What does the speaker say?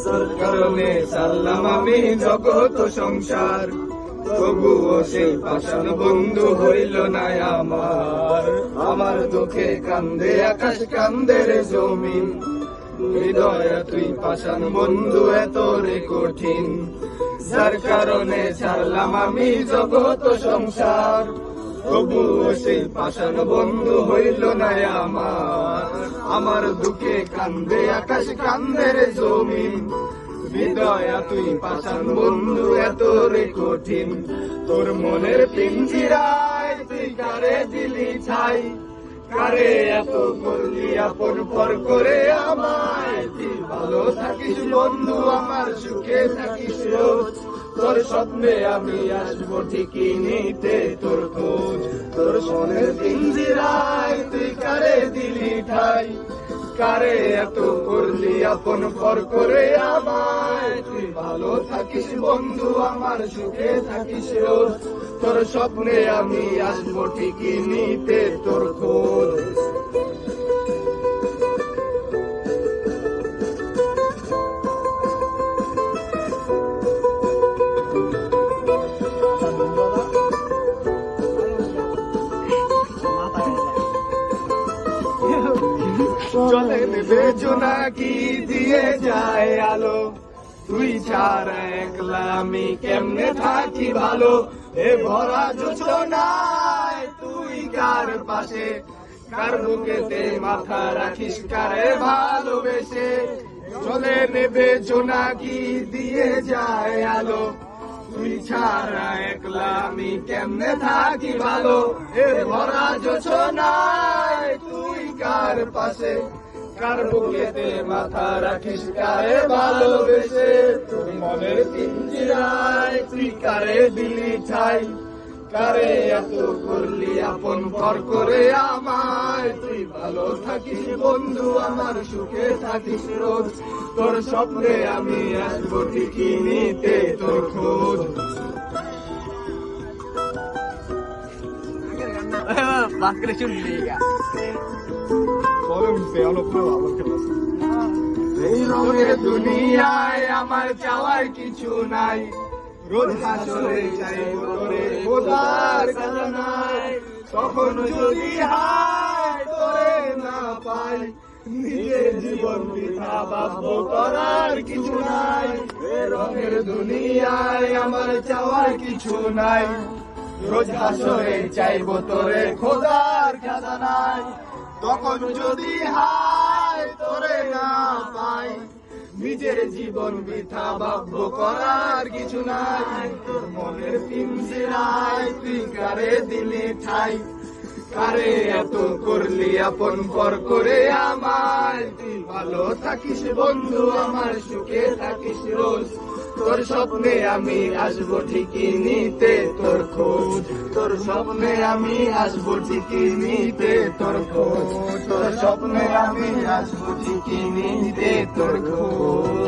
তোর কারণে সারলাম আমি জগৎ সংসার, তবুও সেই পাষাণ বন্ধু হইল না আমার। আমার দুঃখে কান্দে আকাশ, কান্দে রে জমিন, হৃদয় তুই পাষাণ বন্ধু এত রে কঠিন। যার কারণে ছাড়লাম আমি জগৎ সংসার, তবুও সেই পাষাণ বন্ধু হইল না আমার। আমার দুঃখে কান্দে আকাশ, কান্দে রে জমিন, হৃদয় তুই পাষাণ বন্ধু এত রে কঠিন। তোর মনের পিঞ্জিরায় তুই কারে দিলি ছাই, কারে এত করলি আপন পর করে আমায়। তুই ভালো থাকিস বন্ধু আমার, সুখে থাকিস রোজ, তোর স্বপ্নে আমি আসবো ঠিকই নিতে তোর খোঁজ। তোর মনের পিঞ্জিরায় তুই কারে দিলি ঠাই, কারে এত করলি আপন পর করে আমায়। তুই ভালো থাকিস বন্ধু আমার, সুখে থাকিস রোজ, তোর স্বপ্নে আমি আসবো ঠিকই নিতে তোর খোঁজ। চলে নেবে জোনাকি দিয়ে যায় আলো, তুই ছাড়া একলা আমি কেমনে থাকি ভালো। এ ভরা যোছনায় তুই কার পাশে, কার বুকেতে মাথা রাখিস কারে ভালোবেসে। চলে নেবে জোনাকি দিয়ে যায় আলো, তুই ছাড়া একলা আমি কেমনে থাকি ভালো। এ ভরা যোছনায় তুই কার পাশে, কার বুকেতে মাথা রাখিস কারে ভালোবেসে। তোর মনের পিঞ্জিরায় তুই কারে দিলি ঠাই, কারে এত করলি আপন পর করে আমায়। তুই ভালো থাকিস বন্ধু আমার, সুখে থাকিস রোজ, তোর স্বপ্নে আমি আসবো ঠিকই নিতে তোর খোঁজ। এই রঙের দুনিয়ায় আমার চাওয়ার কিছু নাই, রোজ হাসরে চাইবো তোরে খোদার খাজানায়। তখন যদি হায় তোরে না পাই, নিজের জীবন বৃথা ভাববো করার কিছু নাই। এই রঙের দুনিয়ায় আমার চাওয়ার কিছু নাই, রোজ হাসরে চাইবো তোরে খোদার খাজানায়। তখন যদি হায় তোরে না পাই, নিজের জীবন বৃথা ভাববো করার কিছু নাই। তোর মনের পিঞ্জিরায় তুই কারে দিলি ঠাই, কারে এত করলি আপন পর করে আমায়। তুই ভালো থাকিস বন্ধু আমার, সুখে থাকিস রোজ, তোর স্বপ্নে আমি আসবো ঠিকই নিতে তোর খোঁজ। তোর স্বপ্নে আমি আসবো ঠিকই নিতে তোর খোঁজ, তোর স্বপ্নে আমি আসবো ঠিকই নিতে তোর খোঁজ।